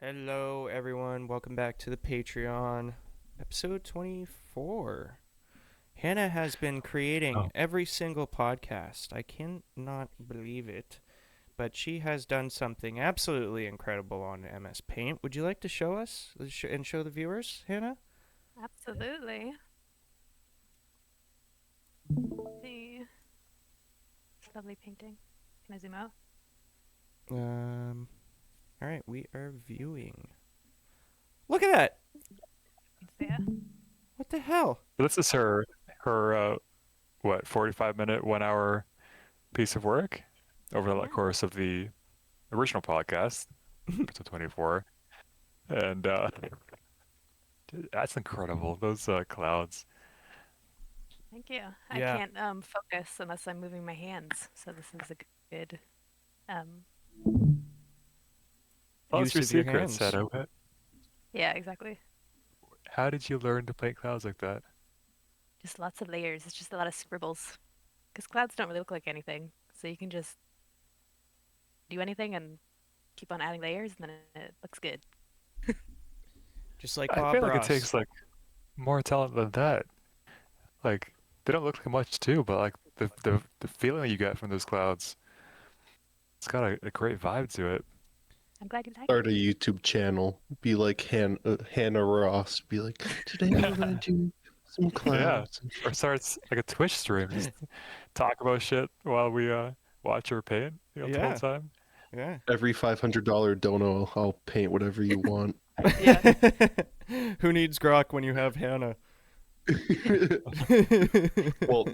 Hello, everyone. Welcome back to the Patreon, episode 24. Hannah has been creating Oh, every single podcast. I cannot believe it. But she has done something absolutely incredible on MS Paint. Would you like to show us and show the viewers, Hannah? Absolutely. See, it's lovely painting. Can I zoom out? Um, all right, we are viewing. Look at that! You can see it. What the hell? this is her what 45-minute 1 hour piece of work over the Yeah. course of the original podcast, episode 24, and dude, that's incredible. Those clouds. Thank you. I Yeah. can't focus unless I'm moving my hands, so this is a good um Tell us Use your of your secret, hands. Seto. yeah, exactly. How did you learn to paint clouds like that? Just lots of layers. It's just a lot of scribbles. Because clouds don't really look like anything. So you can just do anything and keep on adding layers and then it looks good. Just like I Bob feel like it Ross. takes like more talent than that. Like they don't look like much too, but like the feeling you get from those clouds, it's got a great vibe to it. I'm glad you like Start it. a YouTube channel. Be like Hannah Ross. Be like, today we're gonna do some Yeah, clouds. or starts like a Twitch stream, just talk about shit while we watch her paint, the whole Yeah, time. yeah. Every $500 dono, I'll paint whatever you want. Yeah. Who needs grok when you have Hannah? Well,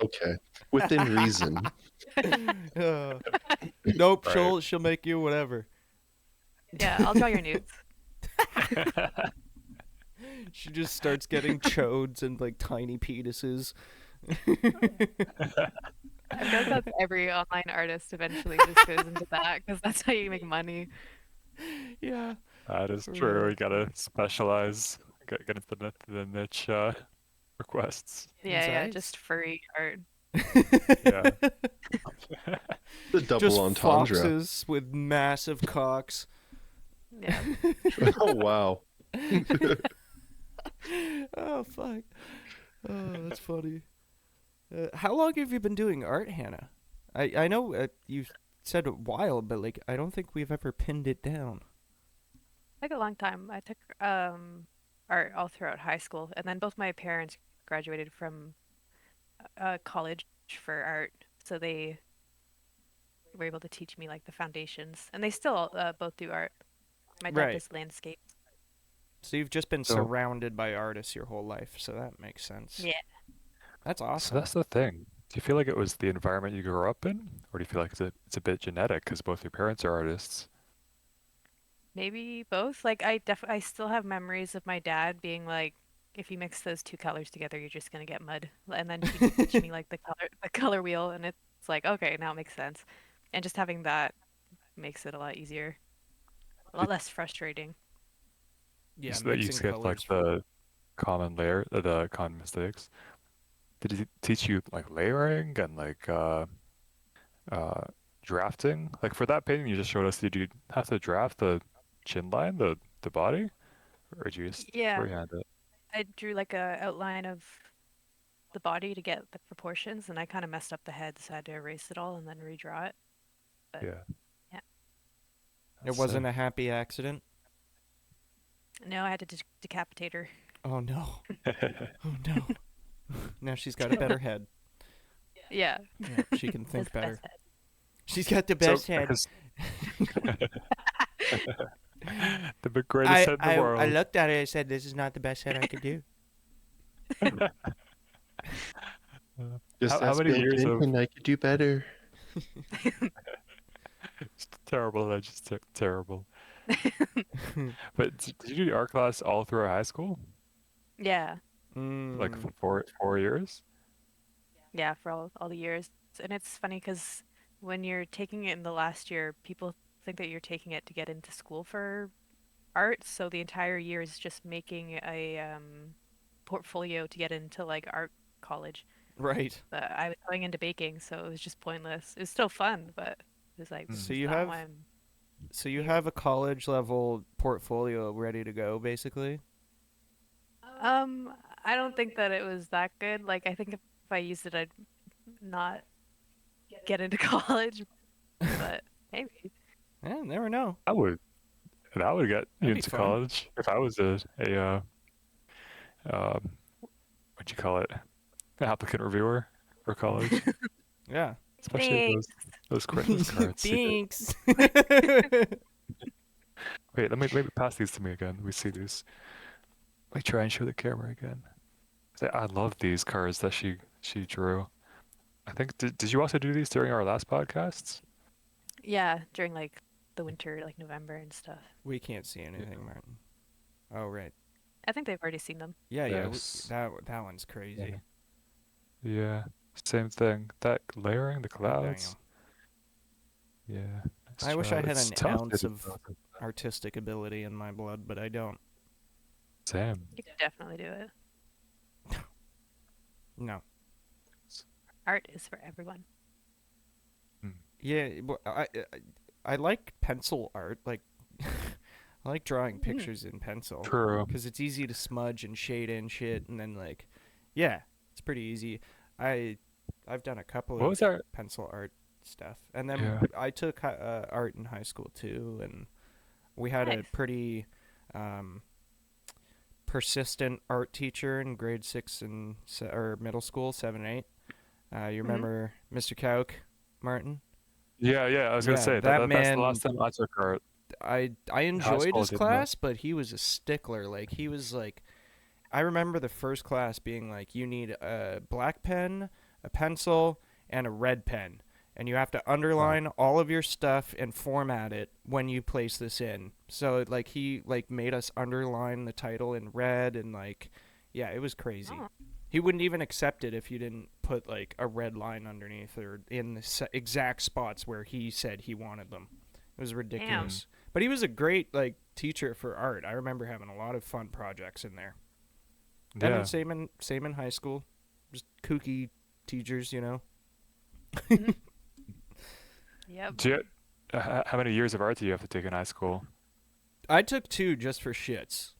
okay, within reason. Uh, nope, Right. she'll make you whatever. Yeah, I'll draw your nudes. She just starts getting chodes and like tiny penises. I feel like that's every online artist eventually just goes into that because that's how you make money. Yeah, That is for true. real. You gotta specialize, get into the niche requests. Yeah, Nice. just furry art. Yeah. The double Just entendre. foxes with massive cocks. Yeah. Oh wow. Oh fuck. Oh, that's funny. How long have you been doing art, Hannah? I know you said a while, but like I don't think we've ever pinned it down. Like a long time. I took art all throughout high school, and then both my parents graduated from college for art, so they were able to teach me like the foundations, and they still both do art. My dad Right. does landscape. So you've just been So, surrounded by artists your whole life, so that makes sense. Yeah. That's so awesome. that's the thing. Do you feel like it was the environment you grew up in, or do you feel like it's a bit genetic because both your parents are artists? Maybe both. I still have memories of my dad being like, if you mix those two colors together, you're just gonna get mud. And then he'd teach me like the color wheel, and it's like, okay, now it makes sense. And just having that makes it a lot easier, a lot Did less frustrating. Yeah, so that you mixing skipped like colors. the common layer, the common mistakes? Did he teach you like layering and like uh drafting? Like for that painting you just showed us, did you have to draft the chin line, the body, or did you just Yeah, freehand it? I drew like a outline of the body to get the proportions, and I kind of messed up the head, so I had to erase it all and then redraw it. But Yeah, yeah, It that's wasn't sick. a happy accident. no, I had to decapitate her. Oh no. Oh no. Now she's got a better head. Yeah, Yeah, she can that's think the best better. She's got the So best head. because the greatest head in the I world. looked at it and said, "This is not the best head I could do." Just How ask many Bill years of Clinton, I could do better. terrible, that's just terrible. But did you do art class all through high school? Yeah, Like Mm, for four years? yeah, for all the years. And it's funny because when you're taking it in the last year, people think that you're taking it to get into school for art, so the entire year is just making a portfolio to get into like art college. Right. But I was going into baking, so it was just pointless. It was still fun, but it was like, this Hmm. So is you not have why I'm so you here. have a college level portfolio ready to go, basically. Um, I don't think that it was that good. Like, I think if I used it, I'd not get into college, but maybe. Yeah, never know. I would that would get you That'd be into fun. college if I was a what'd you call it? An applicant reviewer for college, Yeah. especially Thanks. those Christmas cards you get. Thanks. Wait, let me pass these to me again. Let me see these. Let me try and show the camera again. I love these cards that she drew. I think did you also do these during our last podcasts? Yeah, during like the winter, like November and stuff. We can't see anything, Yeah. Martin. Oh, right. I think they've already seen them. Yeah, yeah. Yes. That one's crazy. Yeah. Same thing. That layering the God clouds. Yeah. Nice I wish I job. had It's an tough to ounce do of both of them. artistic ability in my blood, but I don't. Same. You can definitely do it. No. Art is for everyone. Hmm. Yeah, I like pencil art. Like, I like drawing pictures in pencil True. because it's easy to smudge and shade in shit, and then like, yeah, it's pretty easy. I I've done a couple What of was our pencil art stuff, and then yeah. I took art in high school too, and we had a Nice. pretty um, persistent art teacher in grade 6 and or middle school, 7, 8. You Hmm. remember Mr. Kauk, Martin? Yeah, yeah, I was gonna Yeah, say that that's the man. last time I took art. I In high enjoyed school I his did not. class, but he was a stickler. Like he was like, I remember the first class being like, you need a black pen, a pencil, and a red pen, and you have to Wow. underline all of your stuff and format it when you place this in. So like he like made us underline the title in red and like, yeah, it was crazy. Oh, He wouldn't even accept it if you didn't put like a red line underneath or in the exact spots where he said he wanted them. It was damn. Mm. ridiculous. But he was a great like teacher for art. I remember having a lot of fun projects in there. And then Yeah. same in high school, just kooky teachers, you know. Yep. Do you, how many years of art do you have to take in high school? I took 2 just for shits,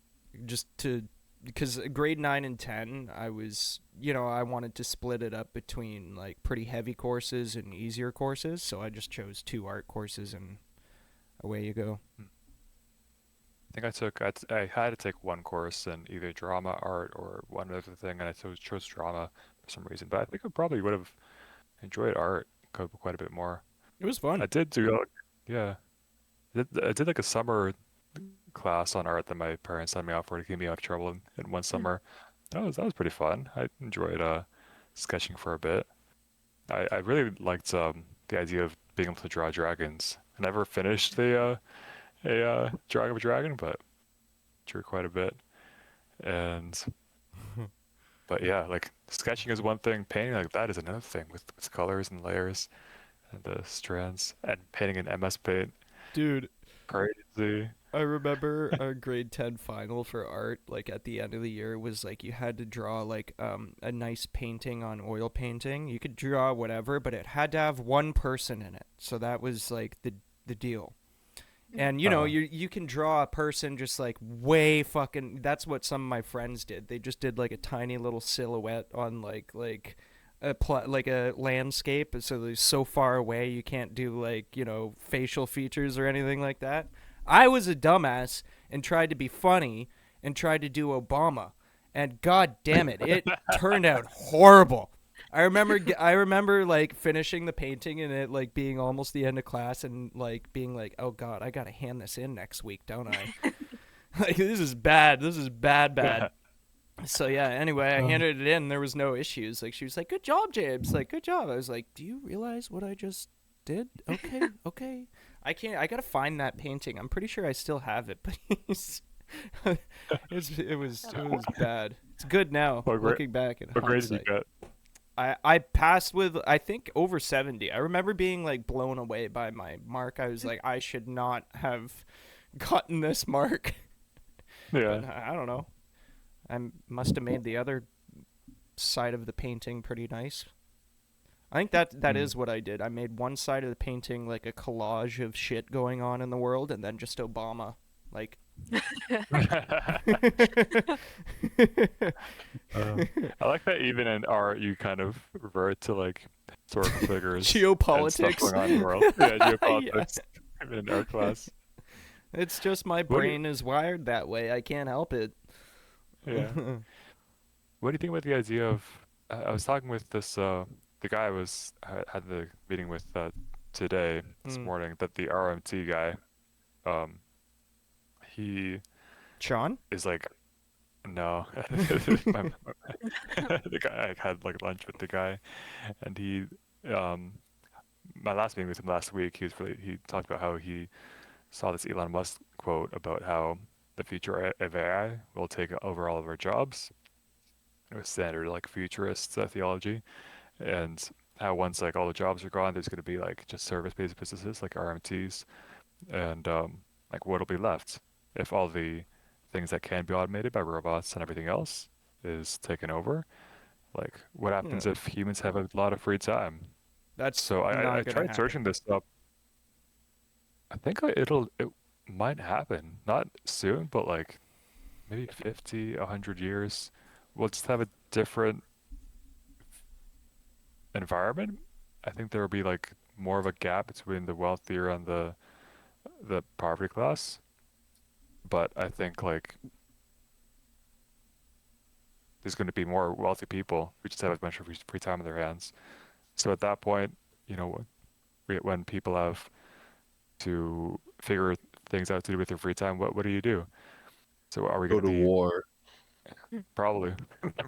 just to because grade 9 and 10, I was I wanted to split it up between like pretty heavy courses and easier courses, so I just chose 2 art courses and away you go. Hmm. I think I had to take one course in either drama, art, or one other thing, and I chose drama for some reason. But I think I probably would have enjoyed art quite a bit more. It was fun. I did do, yeah, I did like a summer class on art that my parents signed me out for to keep me out of trouble in one Hmm. summer. That was pretty fun. I enjoyed sketching for a bit. I really liked the idea of being able to draw dragons. I never finished a drawing of a dragon, but drew quite a bit. And but yeah, like sketching is one thing, painting like that is another thing with colors and layers and the strands and painting in MS Paint. Dude, Crazy. I remember our grade 10 final for art, like at the end of the year, was like you had to draw like a nice painting on oil painting. You could draw whatever, but it had to have one person in it. So that was like the deal. And Uh, you can draw a person just like way fucking that's what some of my friends did. They just did like a tiny little silhouette on like like a landscape so they're so far away you can't do like, facial features or anything like that. I was a dumbass and tried to be funny and tried to do Obama. And god damn it, it turned out horrible. I remember like finishing the painting and it like being almost the end of class and like being like, "Oh god, I got to hand this in next week, don't I?" Like this is bad. This is bad bad. So yeah, anyway, I um, handed it in. There was no issues. Like she was like, "Good job, James." Like, "Good job." I was like, "Do you realize what I just did?" Okay, okay. I can't. I gotta find that painting. I'm pretty sure I still have it, but That's it awesome. was bad. It's good now, what grade? looking back in What grade did you hindsight. get? I passed with I think over 70. I remember being like blown away by my mark. I was like I should not have gotten this mark. Yeah. But I don't know. Must have made the other side of the painting pretty nice. I think that Mm. is what I did. I made one side of the painting like a collage of shit going on in the world, and then just Obama. Like, Uh, I like that even in art you kind of revert to like historical figures and stuff geopolitics. going on in the world. Yeah, Yeah. geopolitics even in art class. It's just my What do you, brain is wired that way. I can't help it. yeah. What do you think about the idea of I was talking with this the guy I had the meeting with today this Mm. morning that the RMT guy um he Sean? is like no the guy I had like lunch with the guy and he um my last meeting with him last week he talked about how he saw this Elon Musk quote about how the future of AI will take over all of our jobs. It was standard like futurist theology, and how once like all the jobs are gone, there's going to be like just service-based businesses like RMTs, and like what'll be left if all the things that can be automated by robots and everything else is taken over? Like what happens Yeah. if humans have a lot of free time? That's So I not gonna tried happen. searching this up. I think it might happen. Not soon, but like maybe 50, 100 years. We'll just have a different environment. I think there will be like more of a gap between the wealthier and the poverty class. But I think like there's going to be more wealthy people who just have a bunch of free time on their hands. So at that point, you know, when people have to figure things out to do with their free time, what do you do? So are we going Go to to be war. probably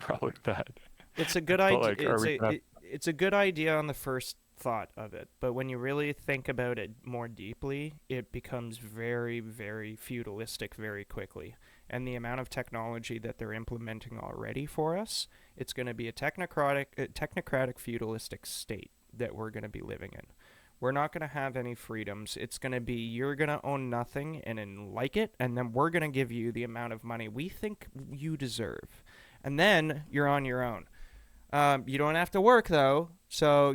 probably that? It's a good But idea. like, are we gonna have, It's a good idea on the first thought of it, but when you really think about it more deeply, it becomes very, very feudalistic very quickly. And the amount of technology that they're implementing already for us, it's going to be a technocratic feudalistic state that we're going to be living in. We're not going to have any freedoms. It's going to be you're going to own nothing and then like it, and then we're going to give you the amount of money we think you deserve. And then you're on your own. You don't have to work though, so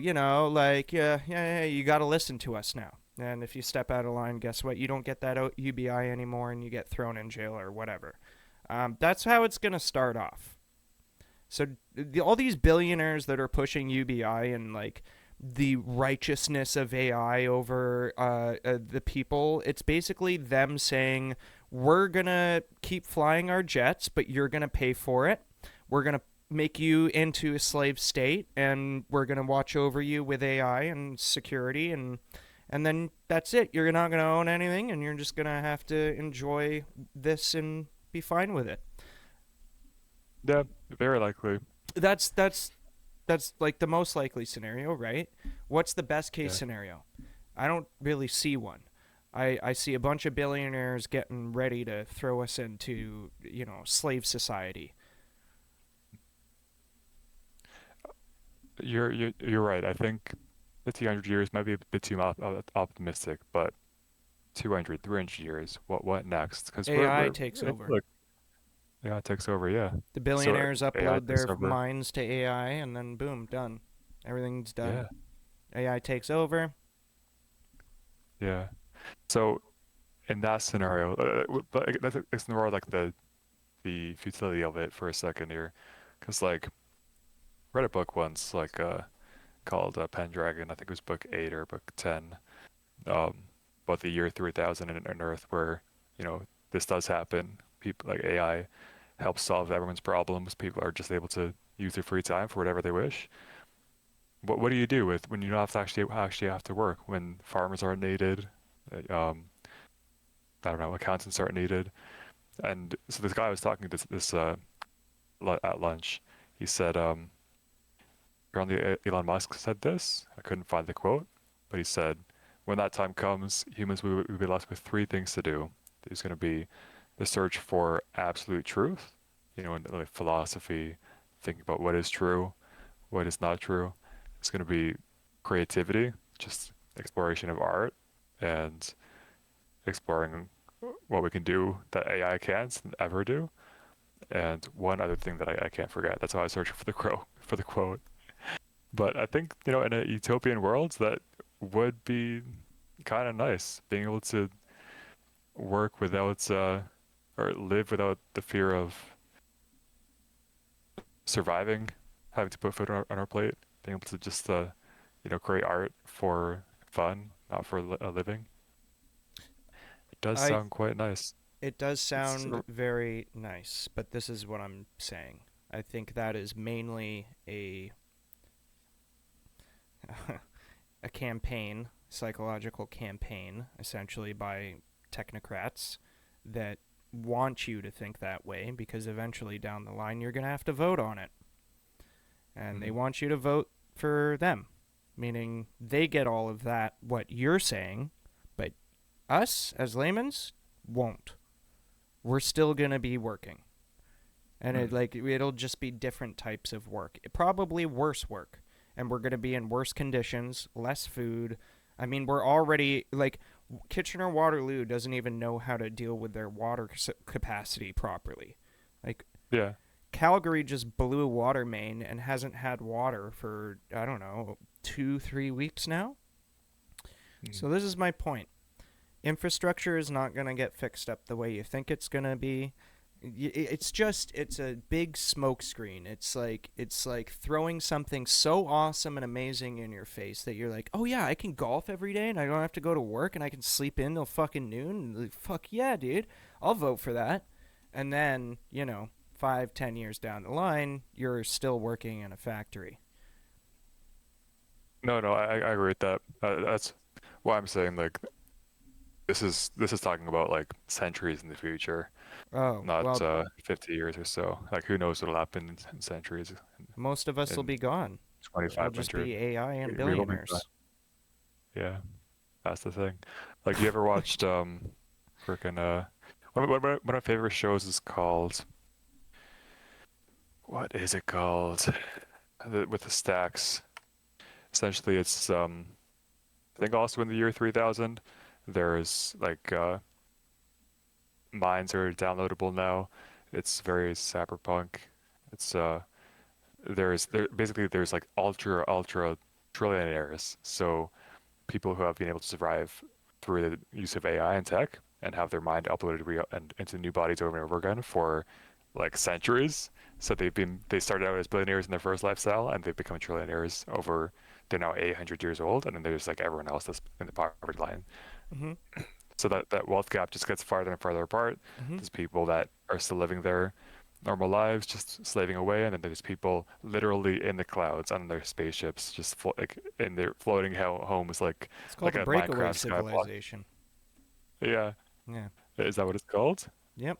like yeah, you got to listen to us now. And if you step out of line, guess what? You don't get that UBI anymore, and you get thrown in jail or whatever. That's how it's gonna start off. So all these billionaires that are pushing UBI and like the righteousness of AI over the people, it's basically them saying we're gonna keep flying our jets, but you're gonna pay for it. We're gonna make you into a slave state, and we're gonna watch over you with AI and security, and then that's it. You're not gonna own anything, and you're just gonna have to enjoy this and be fine with it. yeah, very likely. That's like the most likely scenario, right? What's the best case Yeah. scenario? I don't really see one. I see a bunch of billionaires getting ready to throw us into, slave society. You're right. I think 1,500 years might be a bit too optimistic, but 200, 300 years, what next? Because AI takes over. look, AI takes over, yeah. The So billionaires AI upload takes their over, minds to AI, and then boom, done. Everything's done. yeah, AI takes over. yeah. So in that scenario, but let's ignore like the futility of it for a second here, because like read a book once like called Pendragon. I think it was book 8 or book 10, um, about the year 3000 in Earth, where this does happen. People like AI helps solve everyone's problems. People are just able to use their free time for whatever they wish. What do you do with when you don't have to actually have to work? When farmers aren't needed, I don't know, accountants aren't needed. And so this guy was talking to at lunch. He said, apparently Elon Musk said this. I couldn't find the quote, but he said, when that time comes, humans will be left with three things to do. There's going to be the search for absolute truth, in like philosophy, thinking about what is true, what is not true. It's going to be creativity, just exploration of art and exploring what we can do that AI can't ever do. And one other thing that I can't forget. That's why I was searching for the quote. But I think, in a utopian world, that would be kind of nice, being able to work without or live without the fear of surviving, having to put food on our plate, being able to just create art for fun, not for a living. It does I sound quite nice. It does It's sound very nice, but this is what I'm saying. I think that is mainly a a campaign, psychological campaign, essentially by technocrats that want you to think that way because eventually down the line you're going to have to vote on it. And they Mhm. want you to vote for them, meaning they get all of that, what you're saying, but us as laymen's won't. We're still going to be working. And it'll just be different types of work. Probably worse work. And we're going to be in worse conditions, less food. I mean, we're already like Kitchener Waterloo doesn't even know how to deal with their water capacity properly. Like Yeah. Calgary just blew a water main and hasn't had water for I don't know 2-3 weeks now. So this is my point. Infrastructure is not going to get fixed up the way you think it's going to be. It's a big smokescreen. It's like throwing something so awesome and amazing in your face that you're like, oh yeah, I can golf every day and I don't have to go to work and I can sleep in till fucking noon. Like, fuck yeah, dude, I'll vote for that. And then 5-10 years down the line, you're still working in a factory. No, no, I agree with that. That's why I'm saying like this is talking about like centuries in the future, Oh not well, 50 years or so. Like who knows what'll happen in centuries, most of us will in be gone. It'll just 2500. be AI and We will be gone. billionaires. Yeah, that's the thing. Like you ever watched freaking one of my favorite shows is called, what is it called? With the stacks. Essentially it's I think also in the year 3000 there's like mines are downloadable now. It's very cyberpunk. It's there's like ultra trillionaires. So people who have been able to survive through the use of AI and tech and have their mind uploaded and into new bodies over and over again for like centuries. So they started out as billionaires in their first lifestyle and they've become trillionaires over they're now 800 years old and then there's like everyone else that's in the poverty line. Mhm. So that wealth gap just gets farther and farther apart. Mhm. There's people that are still living their normal lives, just slaving away, and then there's people literally in the clouds on their spaceships, just like in their floating homes, It's like called a a breakaway Minecraft skyblock. civilization. Yeah, Yeah. is that what it's called? Yep.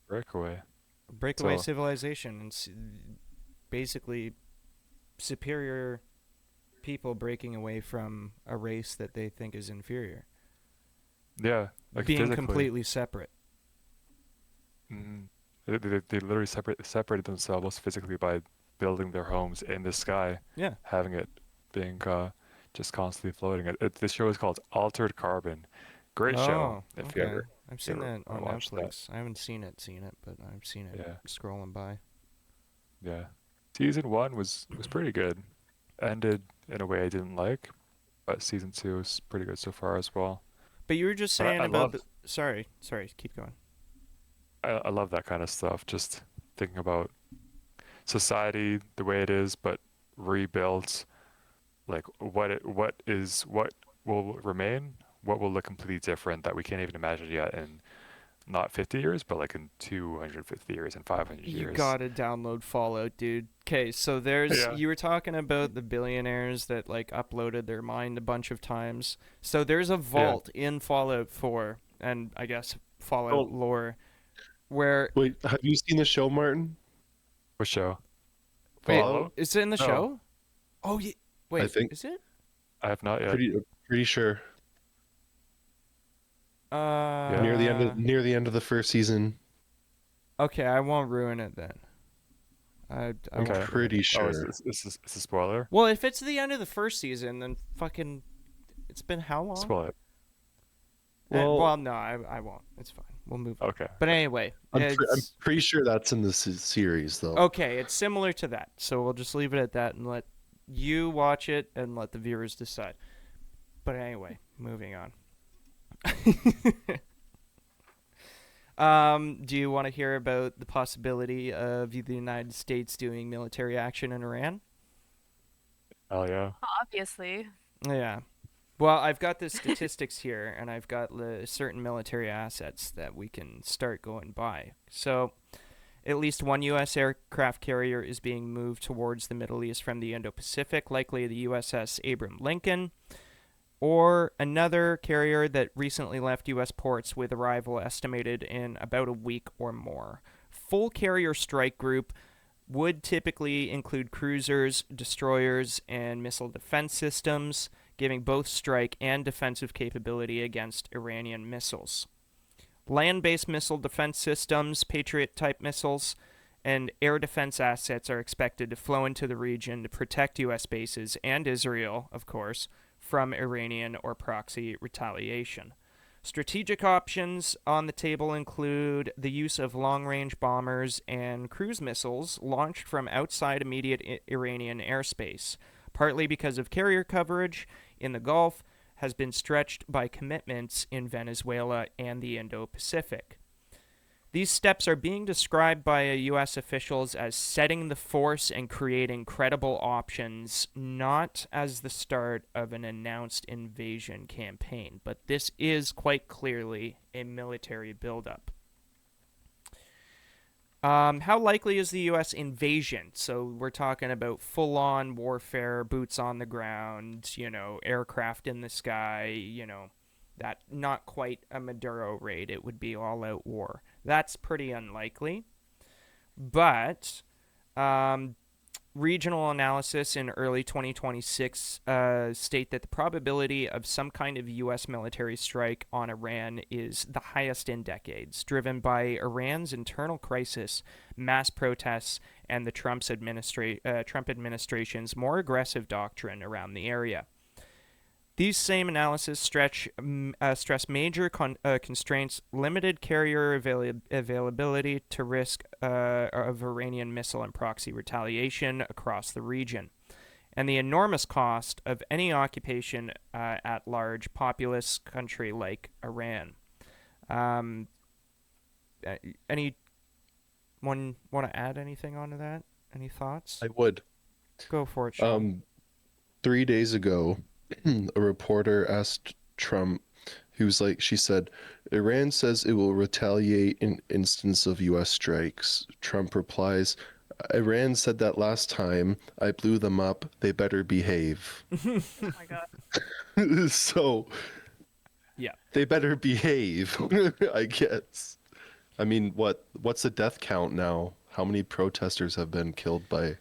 Breakaway. Breakaway So civilization. It's basically superior people breaking away from a race that they think is inferior, yeah, like being physically, completely separate. mm, they literally separated themselves physically by building their homes in the sky, Yeah. having it being just constantly floating. This show is called Altered Carbon. Great show Oh, if you okay. ever I've you seen ever that want on to watch that. Netflix. I haven't seen it, but I've seen it Yeah, scrolling by. yeah. Season one was pretty good. Ended in a way I didn't like, but season two is pretty good so far as well. But you were just And saying I about love the. Sorry. Keep going. I love that kind of stuff. Just thinking about society the way it is, but rebuilt. Like what will remain, what will look completely different that we can't even imagine yet in not 50 years, but like in 250 years and 500 You years. gotta download Fallout, dude. Okay, so there's Yeah. you were talking about the billionaires that like uploaded their mind a bunch of times. So there's a Yeah. vault in Fallout 4 and I guess Fallout Oh, lore where wait, have you seen the show, Martin? What show? wait, Fallout? Fallout? is it in the No, show? Oh, yeah. I Wait, think is it? I have not yet. pretty sure. Yeah. Uh Near the end of the first season. okay, I won't ruin it then. I I'm won't Okay. ruin pretty it. Oh, sure. is a spoiler? Well, if it's the end of the first season, then fucking it's been how long? Spoil it. Well, no, I won't. It's fine. We'll move on. Okay. But anyway, I'm it's pretty sure that's in the series though. okay. It's similar to that, so we'll just leave it at that and let you watch it and let the viewers decide. But anyway, moving on. Do you want to hear about the possibility of the United States doing military action in Iran? Oh yeah. Obviously. Yeah. Well, I've got the statistics here, and I've got certain military assets that we can start going by. So, at least one U.S. aircraft carrier is being moved towards the Middle East from the Indo-Pacific, likely the USS Abraham Lincoln, or another carrier that recently left U.S. ports with arrival estimated in about a week or more. Full carrier strike group would typically include cruisers, destroyers, and missile defense systems, giving both strike and defensive capability against Iranian missiles. Land-based missile defense systems, Patriot-type missiles, and air defense assets are expected to flow into the region to protect U.S. bases and Israel, of course, from Iranian or proxy retaliation. Strategic options on the table include the use of long-range bombers and cruise missiles launched from outside immediate Iranian airspace, partly because of carrier coverage in the Gulf has been stretched by commitments in Venezuela and the Indo-Pacific. These steps are being described by U.S. officials as setting the force and creating credible options, not as the start of an announced invasion campaign. But this is quite clearly a military buildup. How likely is the U.S. invasion? So we're talking about full-on warfare, boots on the ground, aircraft in the sky, that not quite a Maduro raid. It would be all-out war. That's pretty unlikely. But regional analysis in early 2026 state that the probability of some kind of U.S. military strike on Iran is the highest in decades, driven by Iran's internal crisis, mass protests, and the Trump administration's more aggressive doctrine around the area. These same analyses stress major constraints, limited carrier availability to risk of Iranian missile and proxy retaliation across the region, and the enormous cost of any occupation at large populous country like Iran. Anyone want to add anything onto that? Any thoughts? I would. Go for it, Sean. 3 days ago, a reporter asked Trump, she said, Iran says it will retaliate in instance of U.S. strikes. Trump replies, Iran said that last time. I blew them up. They better behave. Oh my god. So, Yeah. they better behave, I guess. I mean, what's the death count now? How many protesters have been killed by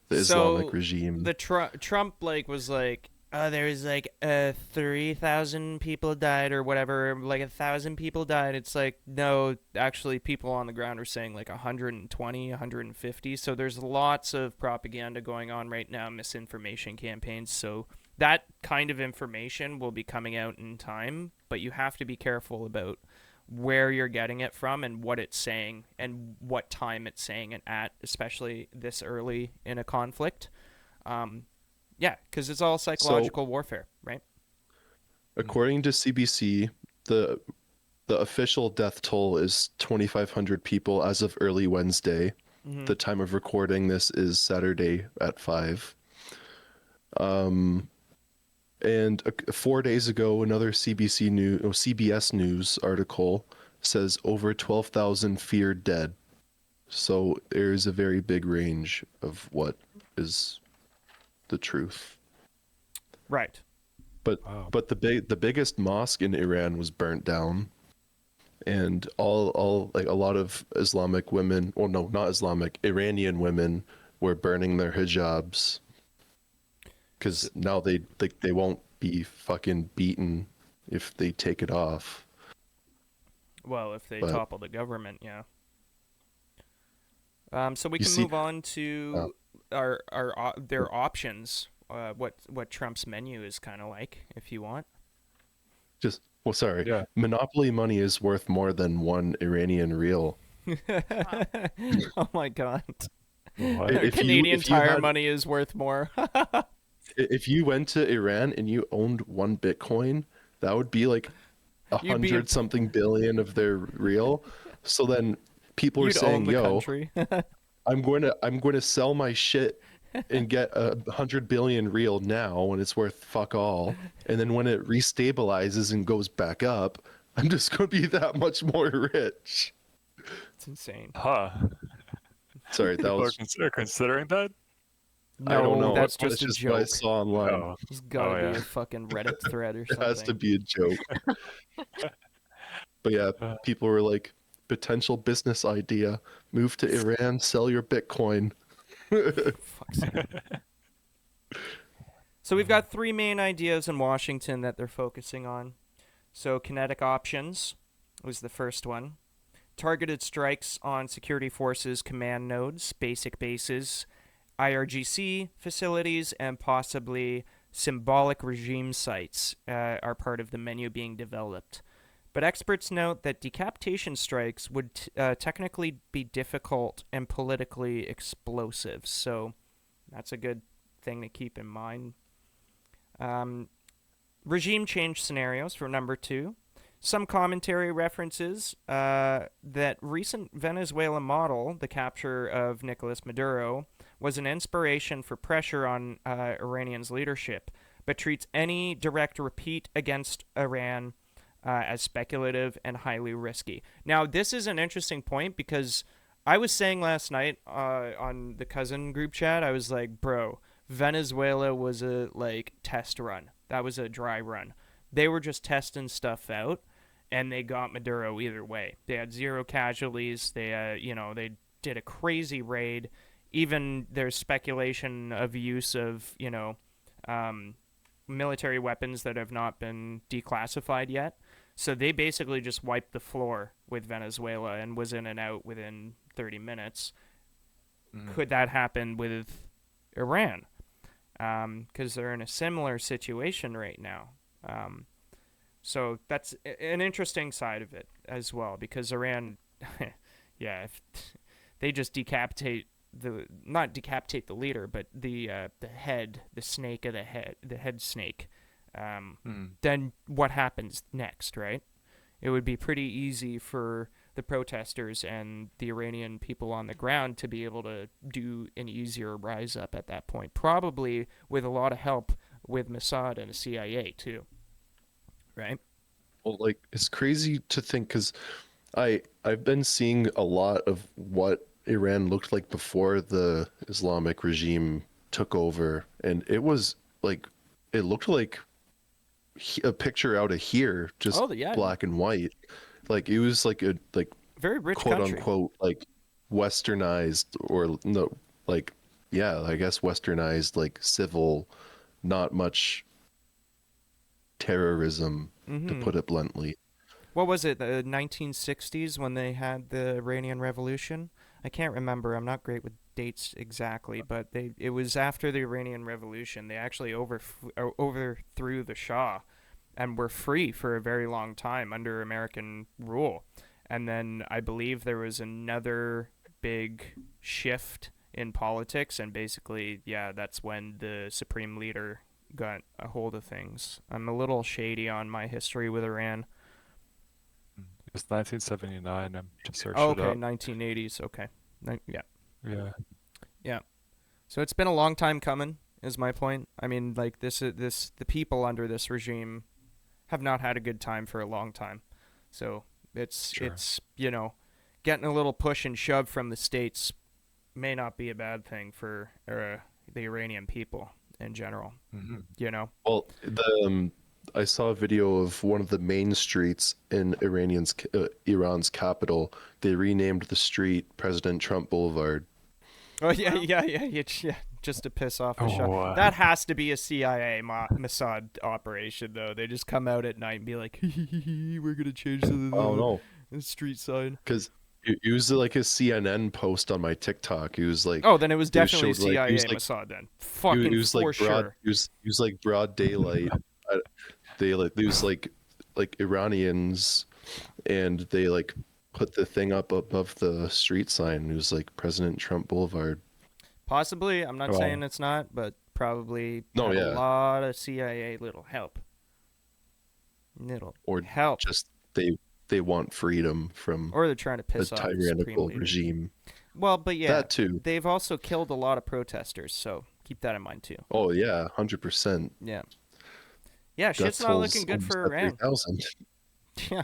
the Islamic regime? The Trump was like, there's 3,000 people died or whatever, 1,000 people died. It's like, no, actually people on the ground are saying 120, 150. So there's lots of propaganda going on right now, misinformation campaigns. So that kind of information will be coming out in time, but you have to be careful about where you're getting it from and what it's saying and what time it's saying it at, especially this early in a conflict. Yeah, because it's all psychological warfare, right? According to CBC, the official death toll is 2,500 people as of early Wednesday. Mm-hmm. The time of recording this is Saturday at 5. And 4 days ago, another CBS News article says over 12,000 feared dead. So there's a very big range of what is the truth. Right. But Wow. the biggest mosque in Iran was burnt down, and all a lot of Islamic women, well, no, not Islamic, Iranian women were burning their hijabs because now they won't be fucking beaten if they take it off. Well, if they But- topple the government, yeah. So we You can see- move on to their options. What Trump's menu is kind of like, if you want. Well, sorry. Yeah. Monopoly money is worth more than one Iranian real. Oh my god. What? Canadian if you Tire had money is worth more. if you went to Iran and you owned one Bitcoin, that would be like You'd be a, 100 something billion of their real. So then people are you'd own saying, the "Yo, country. I'm going to sell my shit and get 100 billion real now when it's worth fuck all, and then when it restabilizes and goes back up, I'm just going to be that much more rich." It's insane. Huh. Sorry, that People are was considering that? I don't No, know. that's That's just a just what I joke. saw online. Oh. There's gotta be Yeah. a fucking Reddit thread or It has to something. be a joke. But yeah, Uh, people were like, potential business idea: move to Iran, sell your Bitcoin. Fuck's sake. So we've got three main ideas in Washington that they're focusing on. So kinetic options was the first one. Targeted strikes on security forces command nodes, basic bases, IRGC facilities, and possibly symbolic regime sites are part of the menu being developed. But experts note that decapitation strikes would technically be difficult and politically explosive. So that's a good thing to keep in mind. Regime change scenarios for number two. Some commentary references that recent Venezuela model, the capture of Nicolas Maduro, was an inspiration for pressure on Iranian's leadership, but treats any direct repeat against Iran as speculative and highly risky. Now, this is an interesting point because I was saying last night on the cousin group chat, I was like, bro, Venezuela was a test run. That was a dry run. They were just testing stuff out, and they got Maduro either way. They had 0 casualties. They they did a crazy raid. Even there's speculation of use of military weapons that have not been declassified yet. So they basically just wiped the floor with Venezuela and was in and out within 30 minutes. Could that happen with Iran? Because they're in a similar situation right now. So that's an interesting side of it as well, because Iran, yeah, if they just not decapitate the leader, but the head, the snake of the head snake, then what happens next, right? It would be pretty easy for the protesters and the Iranian people on the ground to be able to do an easier rise up at that point, probably with a lot of help with Mossad and the CIA too, right? Well, like, it's crazy to think because I've been seeing a lot of what Iran looked like before the Islamic regime took over, and it was like it looked like a picture out of here, just Yeah, black and white. Like it was like a very rich quote country. unquote like westernized, or no, like, yeah, I guess westernized, like civil, not much terrorism, to put it bluntly. What was it, the 1960s when they had the Iranian Revolution? I can't remember. I'm not great with dates exactly, but it was after the Iranian Revolution. They actually overthrew the Shah and were free for a very long time under American rule. And then I believe there was another big shift in politics, and basically, yeah, that's when the supreme leader got a hold of things. I'm a little shady on my history with Iran. It's 1979. I'm just searching Oh, it okay, up. 1980s. Okay, yeah, Yeah. yeah. So it's been a long time coming, is my point. I mean, like the people under this regime have not had a good time for a long time. So it's getting a little push and shove from the states may not be a bad thing for the Iranian people in general. Well, I saw a video of one of the main streets in Iran's capital. They renamed the street President Trump Boulevard. Oh yeah. Just to piss off the Shah. Oh, That has to be a CIA Mossad operation, though. They just come out at night and be like, "We're gonna change the street sign." Because it was like a CNN post on my TikTok. It was like, Oh, then it was definitely showed, like, CIA it was like- Mossad then. Fucking it was like for broad. sure. It was like broad daylight. Daylight. It was like like Iranians, and they like put the thing up above the street sign. It was like President Trump Boulevard. Possibly, I'm not Wow. saying it's not, but probably No, have a yeah. lot of CIA little help. Little Or help. just they want freedom from Or they're trying to a piss off the supreme tyrannical leader. regime. Well, but yeah, That too. they've also killed a lot of protesters, so keep that in mind too. Oh yeah, 100%. Yeah. Yeah, Death shit's not tolls looking good almost for at Iran. 3,000. Yeah.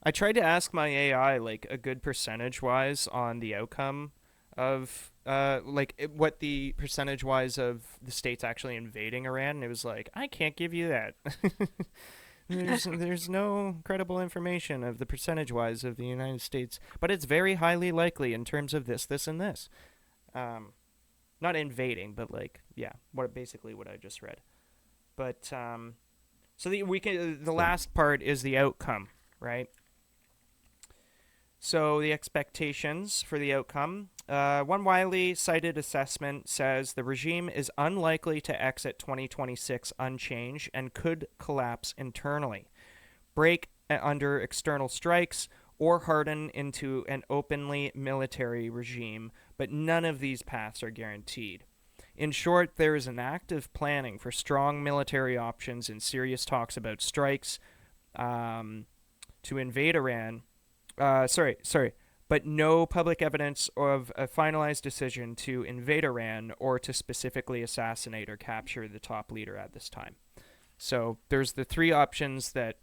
I tried to ask my AI like a good percentage wise on the outcome of what the percentage wise of the states actually invading Iran, and it was like, I can't give you that. There's no credible information of the percentage wise of the United States, but it's very highly likely in terms of this, and this. Not invading, but like, yeah, basically what I just read. But so the last part is the outcome, right? So the expectations for the outcome. One widely cited assessment says the regime is unlikely to exit 2026 unchanged and could collapse internally, break under external strikes, or harden into an openly military regime, but none of these paths are guaranteed. In short, there is an active planning for strong military options and serious talks about strikes to invade Iran. But no public evidence of a finalized decision to invade Iran or to specifically assassinate or capture the top leader at this time. So there's the three options that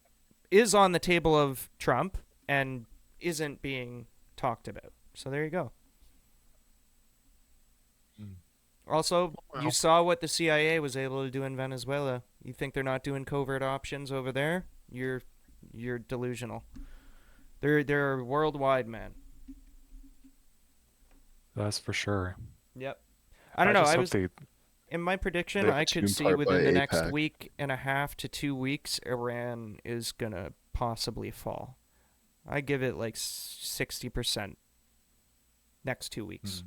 is on the table of Trump and isn't being talked about. So there you go. Also, you saw what the CIA was able to do in Venezuela. You think they're not doing covert options over there? You're delusional. They're worldwide, man. That's for sure. Yep. I don't know. just I hope was they in my prediction. They I could tune see part within by the next APAC. week and a half to 2 weeks, Iran is gonna possibly fall. I give it like 60% next 2 weeks.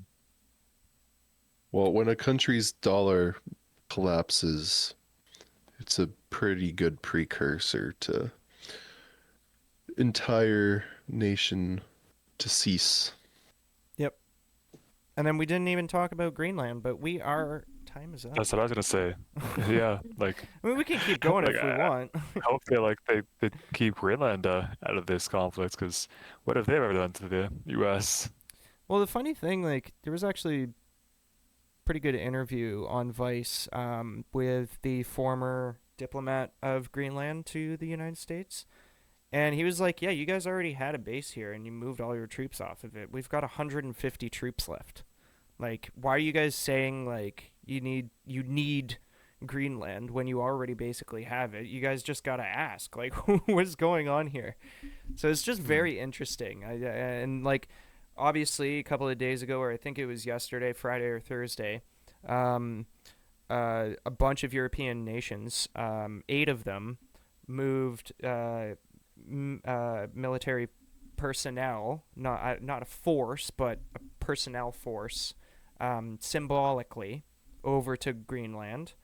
Well, when a country's dollar collapses, it's a pretty good precursor to entire nation to cease. Yep. And then we didn't even talk about Greenland, but time is up. That's what I was gonna say. Yeah, like I mean, we can keep going Like, if we want. I hope they keep Greenland out of this conflict, because what have they ever done to the U.S.? Well, the funny thing, like, there was actually a pretty good interview on Vice with the former diplomat of Greenland to the United States. And he was like, yeah, you guys already had a base here and you moved all your troops off of it. We've got 150 troops left. Like, why are you guys saying, like, you need Greenland when you already basically have it? You guys just got to ask, like, what's going on here? So it's just very interesting. And, like, obviously, a couple of days ago, or I think it was yesterday, Friday or Thursday, a bunch of European nations, 8 of them, moved military personnel, not a force, but a personnel force, symbolically over to Greenland.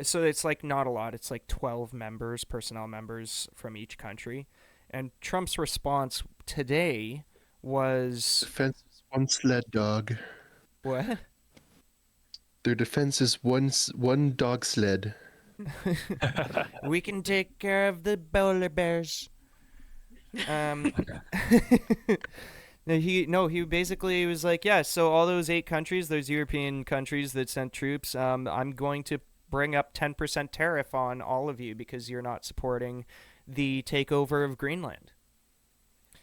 So it's like not a lot. It's like 12 personnel members from each country. And Trump's response today was Defense is one sled dog. what? Their defense is one dog sled. We can take care of the polar bears. He basically was like, yeah, so all those 8 countries, those European countries that sent troops, I'm going to bring up 10% tariff on all of you because you're not supporting the takeover of Greenland.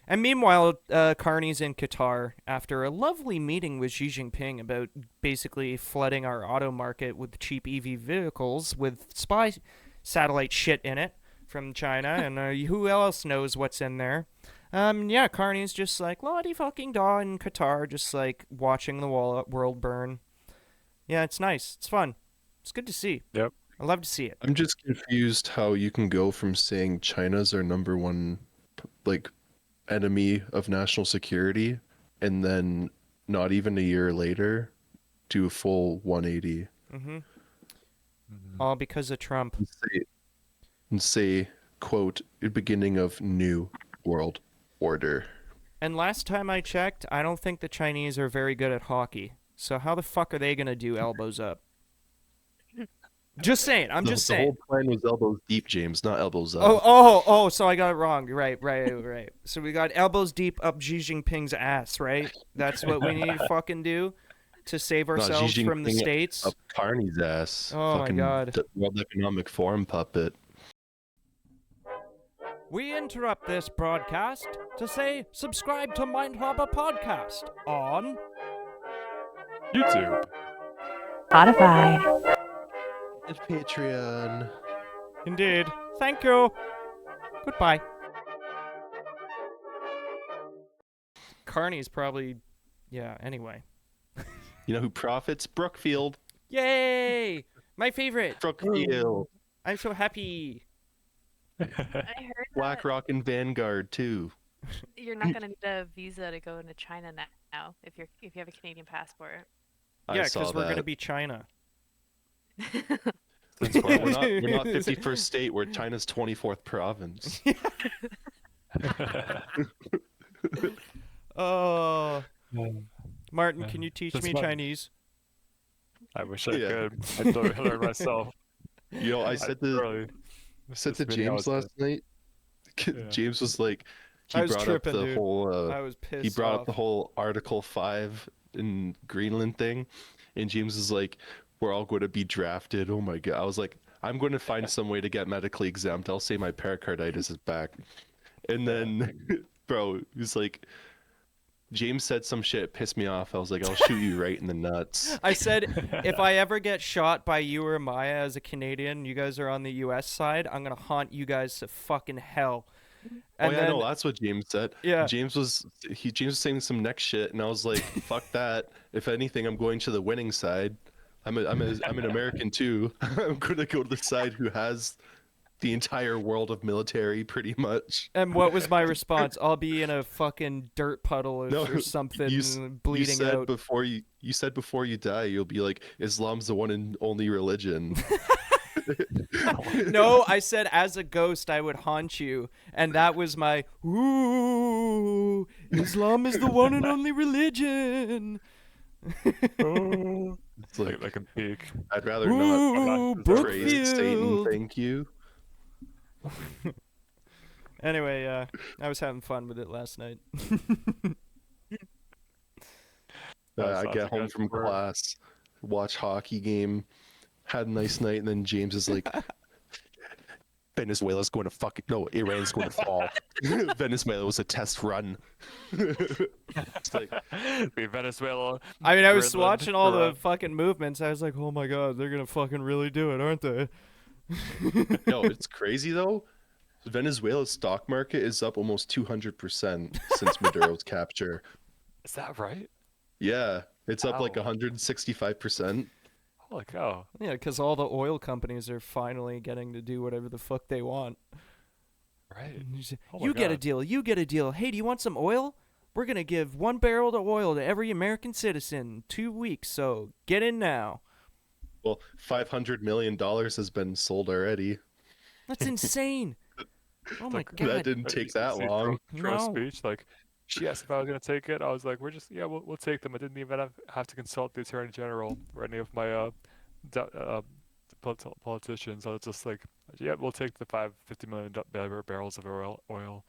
And meanwhile, Carney's in Qatar after a lovely meeting with Xi Jinping about basically flooding our auto market with cheap EV vehicles with spy satellite shit in it from China. And who else knows what's in there? Yeah, Carney's just like, Lottie fucking daw in Qatar, just like watching the world burn. Yeah, it's nice. It's fun. It's good to see. Yep. I love to see it. I'm just confused how you can go from saying China's our number one, like, enemy of national security, and then not even a year later do a full 180. Mm-hmm. All because of Trump. and say, quote, "the beginning of new world order." And last time I checked, I don't think the Chinese are very good at hockey. So how the fuck are they gonna do elbows up? Just saying. I'm just The saying. whole plan was elbows deep, James, not elbows up. Oh, so I got it wrong. Right. So we got elbows deep up Xi Jinping's ass, right? That's what we need to fucking do to save Not Xi ourselves from the Jinping States. up Carney's ass. Oh my Fucking God. World Economic Forum puppet. We interrupt this broadcast to say subscribe to Mind Harbour Podcast on YouTube. Spotify. It's Patreon. Indeed. Thank you. Goodbye. Carney's probably, yeah, anyway. You know who profits? Brookfield. Yay! My favorite. Brookfield. I'm so happy. I heard BlackRock and Vanguard too. that you're not gonna need a visa to go into China now if you have a Canadian passport. Yeah, I saw because we're that. going to be China. We're not 51st state. We're China's 24th province. Oh. Martin, can you teach That's me fun. Chinese? I wish I Yeah. could. I'd learn myself. You know, I said to Early. James last night. Yeah. James was like, he I was brought tripping, up the dude. whole. I was pissed He brought off. up the whole Article 5 in Greenland thing, and James is like, "We're all going to be drafted." Oh my god! I was like, "I'm going to find some way to get medically exempt. I'll say my pericarditis is back." And then, bro, he's like, James said some shit, pissed me off. I was like, "I'll shoot you right in the nuts." I said, if I ever get shot by you or Maya as a Canadian, you guys are on the U.S. side, I'm going to haunt you guys to fucking hell. And oh yeah, then, no, that's what James said. Yeah. James was saying some next shit, and I was like, "Fuck that! If anything, I'm going to the winning side. I'm an American too. I'm gonna go to the side who has the entire world of military, pretty much." and what was my response? I'll be in a fucking dirt puddle or something, you bleeding said out. before you die, you'll be like, "Islam's the one and only religion." No, I said as a ghost I would haunt you, and that was my ooh. Islam is the one and only religion. It's like, Like a peak. I'd rather Ooh, not praise Satan, Brookfield. thank you. Anyway, I was having fun with it last night. I sounds get like home a from sport. class, watch hockey game, had a nice night, and then James is like, "Venezuela's going to Iran's going to fall. Venezuela was a test run." It's like, Be Venezuela. I mean, I was Greenland, watching all the Iran. fucking movements. I was like, oh my god, they're gonna fucking really do it, aren't they? no, it's crazy though. Venezuela's stock market is up almost 200% since Maduro's capture. Is that right? Yeah, it's up like Wow. 165%. Holy cow. Yeah, because all the oil companies are finally getting to do whatever the fuck they want. Right. And you say, Oh my you get a God. deal, you get a deal. Hey, do you want some oil? We're gonna give 1 barrel of oil to every American citizen in 2 weeks, so get in now. Well, $500 million has been sold already. That's insane. Oh my Like, god. That didn't take that long. Trump's No. speech, like, she asked if I was going to take it. I was like, we'll take them. I didn't even have to consult the Attorney General or any of my politicians. I was just like, yeah, we'll take the 50 million barrels of oil,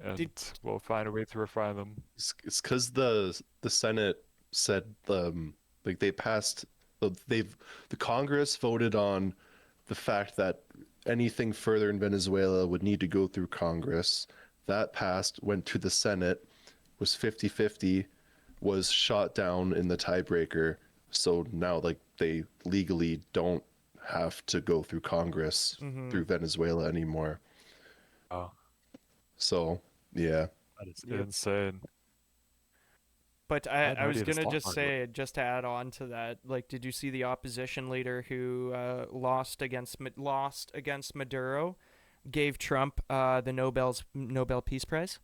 and Did- we'll find a way to refine them. It's because the Senate said like they passed the Congress voted on the fact that anything further in Venezuela would need to go through Congress. That passed, went to the Senate, was 50-50, was shot down in the tiebreaker. So now like they legally don't have to go through Congress Mhm. through Venezuela anymore. Oh, So yeah. that is Yep. insane. But had I no was idea the gonna stock just market say, just to add on to that, like, did you see the opposition leader who lost against Maduro, gave Trump the Nobel Peace Prize?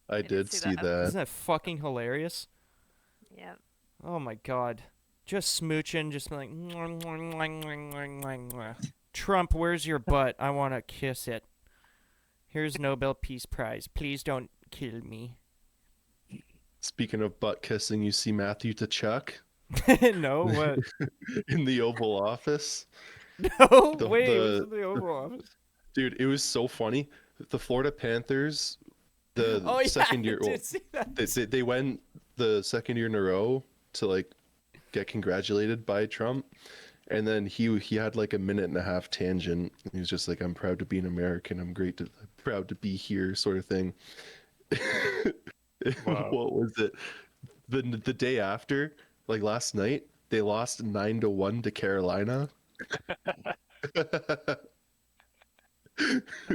I did did see see that. that. Isn't that fucking hilarious? Yeah. Oh my god, just smooching, just like Trump, where's your butt? I want to kiss it. Here's Nobel Peace Prize. Please don't kill me. Speaking of butt kissing, you see Matthew Tkachuk No, what? in the Oval Office. No, The, wait, it was the in the Oval Office. dude, it was so funny. The Florida Panthers, the Oh yeah, second I year, did see that. they went the second year in a row to like get congratulated by Trump, and then he had like a minute and a half tangent. He was just like, "I'm proud to be an American. Proud to be here," sort of thing. Wow. What was it? The day after, like last night, they lost 9-1 to Carolina.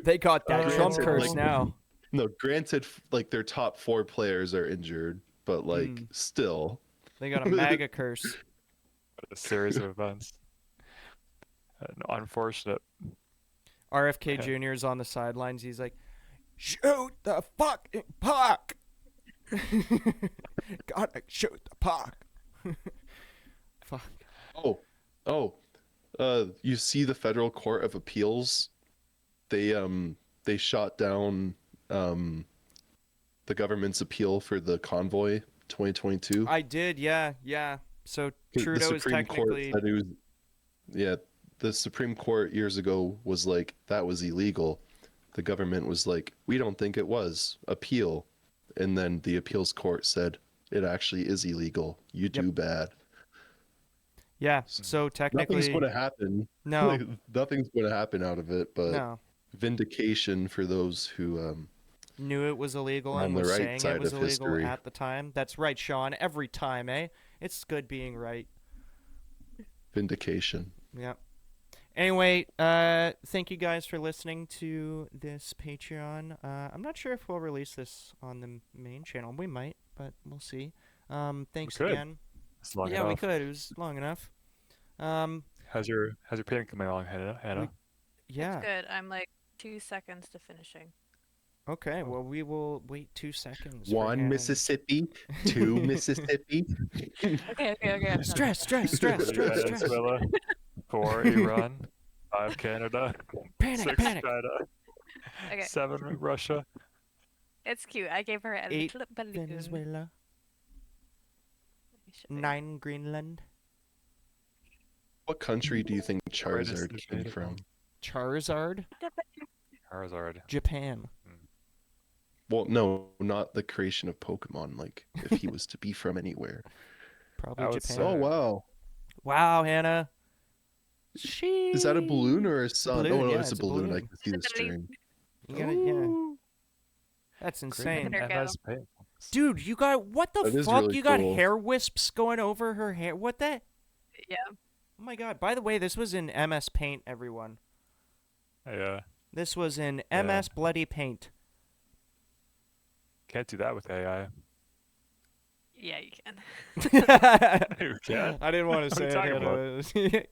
They got that Oh, Trump Granted, curse like, now. No, granted, like their top 4 players are injured, but like still. They got a MAGA curse. What a series of events. Unfortunate. RFK Okay. Jr. is on the sidelines. He's like, shoot the fucking puck. Gotta shoot the puck. Fuck. You see the Federal Court of Appeals? They shot down the government's appeal for the convoy 2022. I did, yeah. So Trudeau the is Supreme technically. Court said it was, yeah, the Supreme Court years ago was like that was illegal. The government was like, we don't think it was. Appeal. And then the appeals court said it actually is illegal. You do bad. Yeah, so technically. Nothing's going to happen. No. Like, nothing's going to happen out of it, but No. vindication for those who Knew it was illegal on and the was right saying it side was of illegal history. at the time. That's right, Sean. Every time, eh? It's good being right. Vindication. Yeah. Anyway, thank you guys for listening to this Patreon. I'm not sure if we'll release this on the main channel. We might, but we'll see. Thanks could. again. It's long Yeah, enough. we could. It was long enough. How's your painting coming along, Hannah? Yeah. It's good. I'm like 2 seconds to finishing. Okay. Well, we will wait 2 seconds. for One Hannah. Mississippi, two Mississippi. Okay. I'm done. Stress. Venezuela, 4 Iran, 5 Canada, Panic, 6 panic. China, Okay. 7 Russia. It's cute. I gave her a 8 little balloon. Venezuela. Let me show you. 9 Greenland. What country do you think Greatest Charizard came debate of from? all. Charizard. Charizard. Japan. Well, no, not the creation of Pokemon. Like, if he was to be from anywhere. Probably I would Japan. say- Oh, wow. Wow, Hannah. Is that a balloon or a sun? balloon, Oh, no, yeah, it's a it's a balloon. I balloon. can see the It's a balloon. string. You gotta, yeah. That's insane. There we go. MS Paint. Dude, you got, what the That is fuck? really You got cool. hair wisps going over her hair. What the? Yeah. Oh my god. By the way, this was in MS Paint, everyone. Yeah. This was in Yeah. MS Bloody Paint. Can't do that with AI. Yeah, you can. You can. I didn't want to What say are you it. talking Hannah.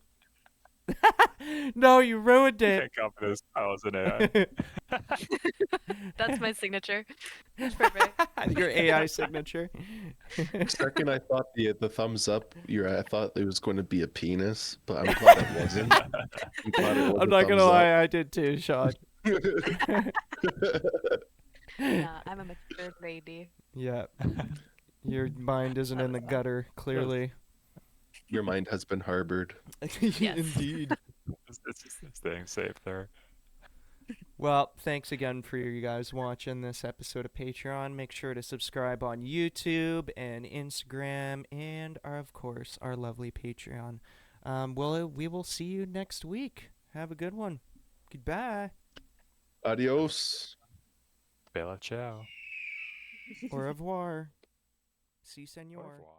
No, you ruined You it. can't copy those files in AI. That's my signature. It's perfect. Your AI signature. For a second, I thought the thumbs up. I thought it was going to be a penis, but I'm glad it wasn't. I'm glad it was I'm a not gonna thumbs lie, I did too, Sean. up. Nah, I'm a mature lady. Yeah. Your mind isn't in the gutter, clearly. Your mind has been harbored. Indeed. It's just staying safe there. Well, thanks again for you guys watching this episode of Patreon. Make sure to subscribe on YouTube and Instagram and, of course, our lovely Patreon. We will see you next week. Have a good one. Goodbye. Adios. Bella ciao. Au revoir. Si, senor. Au revoir.